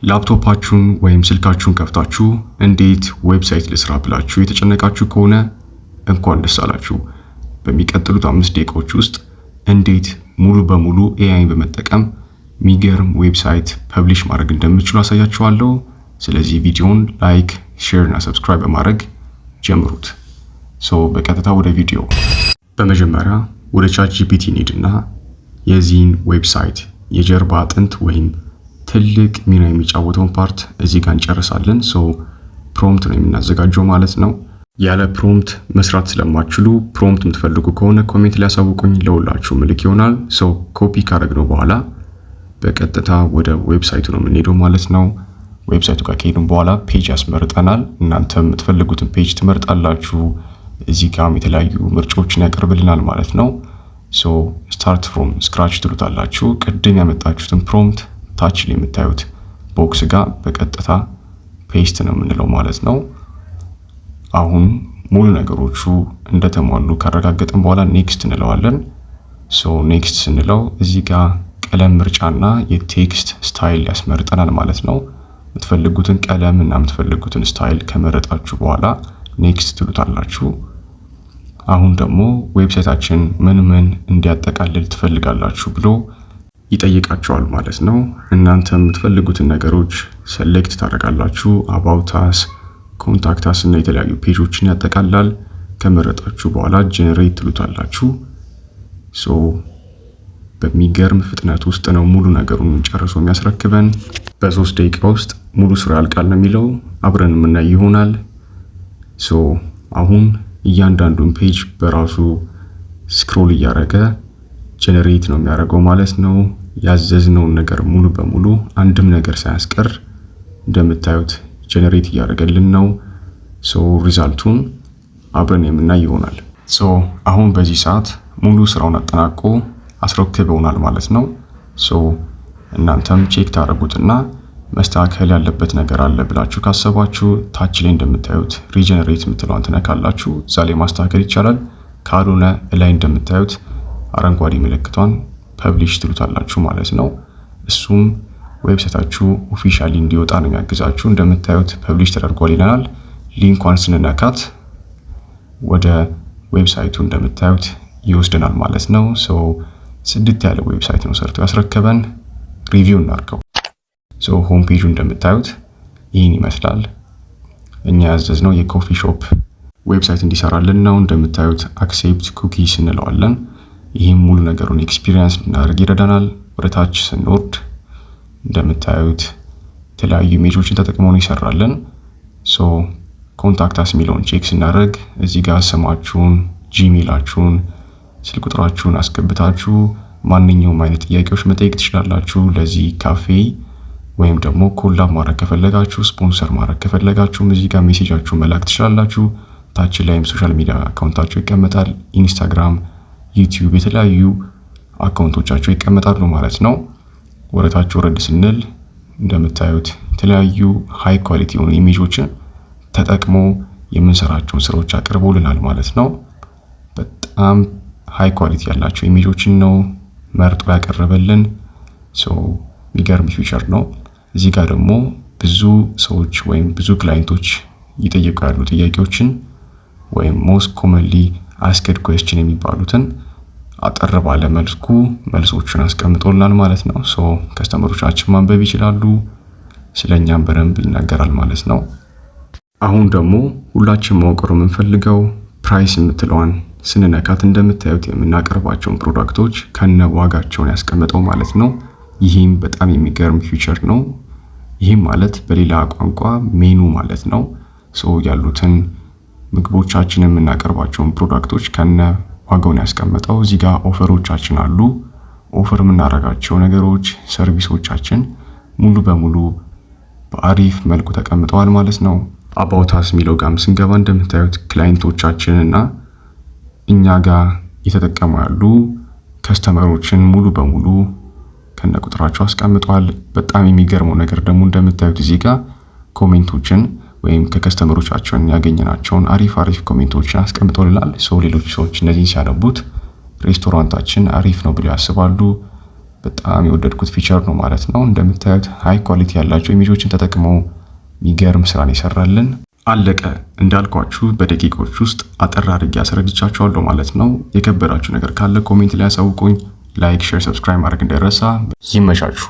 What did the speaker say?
ላፕቶፓችሁን ወይም ስልካችሁን ከፍታችሁ እንዴት ዌብሳይት ልስራ ብላችሁ የተጨነቃችሁ ከሆነ እንኳን ደስ አላችሁ። በሚቀጥሉት 5 ደቂቃዎች ውስጥ እንዴት ሙሉ በሙሉ ኤአይን በመጠቀም ሚገርም ዌብሳይት ፐብሊሽ ማድረግ እንደምትችሉ አሳያችኋለሁ። ስለዚህ ቪዲዮውን ላይክ፣ ሼር እና ሰብስክራይብ በማድረግ ጀምሩት። በቀጥታ ወደ ቪዲዮ። በመጀመሪያ ወደ ChatGPT እንሂድና የዚህን ዌብሳይት የጀርባ አጥንት ወይም ትልቅ ሚና የሚጫወተውን ፓርት እዚህ ጋር እንጨርሳለን። ፕሮምፕት ነው የምናዘጋጀው ማለት ነው። ያለ ፕሮምፕት መስራት ስለማትችሉ ፕሮምፕት የምትፈልጉ ከሆነ ኮሜንት ላይ ያሳውቁኝ፣ ለሁላችሁ ምልክ ይሆናል። ኮፒ ካደረግነው በኋላ በቀጥታ ወደ ዌብሳይቱ ነው የምንሄደው ማለት ነው። ዌብሳይቱ ጋር ከሄድን በኋላ ፔጅ ያስመርጠናል። እናንተ የምትፈልጉትን ፔጅ ትመርጣላችሁ። እዚህ ጋርም የተለያዩ ምርጫዎችን ያቀርብልናል ማለት ነው። ስታርት ፍሮም ስክራች ትሉታላችሁ። ቅድም ያመጣችሁትን ፕሮምፕት ታች ላይ የምታዩት ቦክስ ጋር በቀጥታ ፔስት ነው የምንለው ማለት ነው። አሁን ሙሉ ነገሮቹ እንደተሟሉ ካረጋገጥን በኋላ ኔክስት እንለዋለን። ኔክስት ስንለው እዚህ ጋር ቀለም ምርጫና የቴክስት ስታይል ያስመርጠናል ማለት ነው። የምትፈልጉትን ቀለም እና የምትፈልጉትን ስታይል ከመረጣችሁ በኋላ ኔክስት ትሉታላችሁ። አሁን ደግሞ ዌብሳይታችን ምን እንዲያጠቃልል ትፈልጋላችሁ ብሎ ይጠይቃቸዋል ማለት ነው። እናንተ የምትፈልጉትን ነገሮች ሴሌክት ታደርጋላችሁ። አባውት አስ፣ ኮንታክት አስ እና የተለያዩ ፔጆችን ያጠቃላል። ከመረጣችሁ በኋላ ጄኔሬት ትሉታላችሁ። በሚገርም ፍጥነት ውስጥ ነው ሙሉ ነገሩን ጨርሶ የሚያስረክበን። በ3 ደቂቃ ውስጥ ሙሉ ስራ ያልቃል ነው የሚለው። አብረን የምናይ ይሆናል። አሁን እያንዳንዱን ፔጅ በራሱ ስክሮል እያደረገ ጄኔሬት ነው የሚያደርገው ማለት ነው። ያዘዝነውን ነገር ሙሉ በሙሉ አንድም ነገር ሳያስቀር እንደምታዩት ጄኔሬት እያደረገልን ነው። ሪዛልቱን አብረን የምናይ ይሆናል። አሁን በዚህ ሰዓት ሙሉ ስራውን አጠናቆ አስረክበውናል ማለት ነው። እናንተም ቼክ ታደርጉትና መስተካከል ያለበት ነገር አለ ብላችሁ ካሰባችሁ ታች ላይ እንደምታዩት ሪጀነሬት የምትለዋን ትነካላችሁ። እዛ ላይ ማስተካከል ይቻላል። ካልሆነ ላይ እንደምታዩት አረንጓዴ ምልክቷን ፐብሊሽ ትሉታላችሁ ማለት ነው። እሱም ዌብሳይታችሁ ኦፊሻሊ እንዲወጣ ነው የሚያግዛችሁ። እንደምታዩት ፐብሊሽ ተደርጓል ይለናል። ሊንኳን ስንነካት ወደ ዌብሳይቱ እንደምታዩት ይወስደናል ማለት ነው። ጽድት ያለ ዌብሳይት ነው ሰርቶ ያስረከበን። ሪቪው እናድርገው። ሆም ፔጁ እንደምታዩት ይህን ይመስላል። እኛ ያዘዝነው የኮፊ ሾፕ ዌብሳይት እንዲሰራልን ነው። እንደምታዩት አክሴፕት ኩኪስ እንለዋለን። ይህም ሙሉ ነገሩን ኤክስፒሪየንስ እንድናደርግ ይረዳናል። ወደ ታች ስንወርድ እንደምታዩት የተለያዩ ኢሜጆችን ተጠቅመው ነው ይሰራልን። ኮንታክት አስ የሚለውን ቼክ ስናደርግ እዚህ ጋር ስማችሁን፣ ጂሜላችሁን፣ ስልክ ቁጥራችሁን አስገብታችሁ ማንኛውም አይነት ጥያቄዎች መጠየቅ ትችላላችሁ። ለዚህ ካፌ ወይም ደግሞ ኮላብ ማድረግ ከፈለጋችሁ፣ ስፖንሰር ማድረግ ከፈለጋችሁ እዚህ ጋር ሜሴጃችሁ መላክ ትችላላችሁ። ታች ላይም ሶሻል ሚዲያ አካውንታችሁ ይቀመጣል። ኢንስታግራም፣ ዩቲዩብ የተለያዩ አካውንቶቻችሁ ይቀመጣሉ ማለት ነው። ወደታች ወረድ ስንል እንደምታዩት የተለያዩ ሃይ ኳሊቲ የሆኑ ኢሜጆችን ተጠቅሞ የምንሰራቸውን ስራዎች አቅርቦልናል ማለት ነው። በጣም ሃይ ኳሊቲ ያላቸው ኢሜጆችን ነው መርጦ ያቀረበልን። የሚገርም ፊቸር ነው። እዚህ ጋር ደግሞ ብዙ ሰዎች ወይም ብዙ ክላይንቶች እየጠየቁ ያሉ ጥያቄዎችን ወይም ሞስት ኮመንሊ አስክድ ኩዌስችን የሚባሉትን አጠር ባለ መልኩ መልሶችን አስቀምጦልናል ማለት ነው። ከስተመሮቻችን ማንበብ ይችላሉ። ስለኛም በደንብ ይናገራል ማለት ነው። አሁን ደግሞ ሁላችን ማወቅ የምንፈልገው ፕራይስ የምትለዋን ስንነካት እንደምታዩት የምናቀርባቸውን ፕሮዳክቶች ከነ ዋጋቸውን ያስቀምጠው ማለት ነው። ይህም በጣም የሚገርም ፊቸር ነው። ይህም ማለት በሌላ ቋንቋ ሜኑ ማለት ነው። ያሉትን ምግቦቻችን የምናቀርባቸውን ፕሮዳክቶች ከነ ዋጋውን ያስቀምጠው። እዚህ ጋር ኦፈሮቻችን አሉ። ኦፈር የምናደርጋቸው ነገሮች፣ ሰርቪሶቻችን ሙሉ በሙሉ በአሪፍ መልኩ ተቀምጠዋል ማለት ነው። አባውት አስ የሚለው ጋርም ስንገባ እንደምታዩት ክላይንቶቻችን እና እኛ ጋር እየተጠቀሙ ያሉ ከስተመሮችን ሙሉ በሙሉ ከነ ቁጥራቸው አስቀምጧል። በጣም የሚገርመው ነገር ደግሞ እንደምታዩት እዚህ ጋር ኮሜንቶችን ወይም ከከስተመሮቻችን ያገኘናቸውን አሪፍ ኮሜንቶችን አስቀምጦልናል። ሌሎች ሰዎች እነዚህን ሲያነቡት ሬስቶራንታችን አሪፍ ነው ብለው ያስባሉ። በጣም የወደድኩት ፊቸር ነው ማለት ነው። እንደምታዩት ሃይ ኳሊቲ ያላቸው ኢሜጆችን ተጠቅሞ የሚገርም ስራን ይሰራልን። አለቀ። እንዳልኳችሁ በደቂቆች ውስጥ አጠር አድርጌ አስረድቻችኋለሁ ማለት ነው። የከበዳችሁ ነገር ካለ ኮሜንት ላይ ያሳውቁኝ። ላይክ፣ ሼር፣ ሰብስክራይብ ማድረግ እንዳይረሳ። ይመቻችሁ።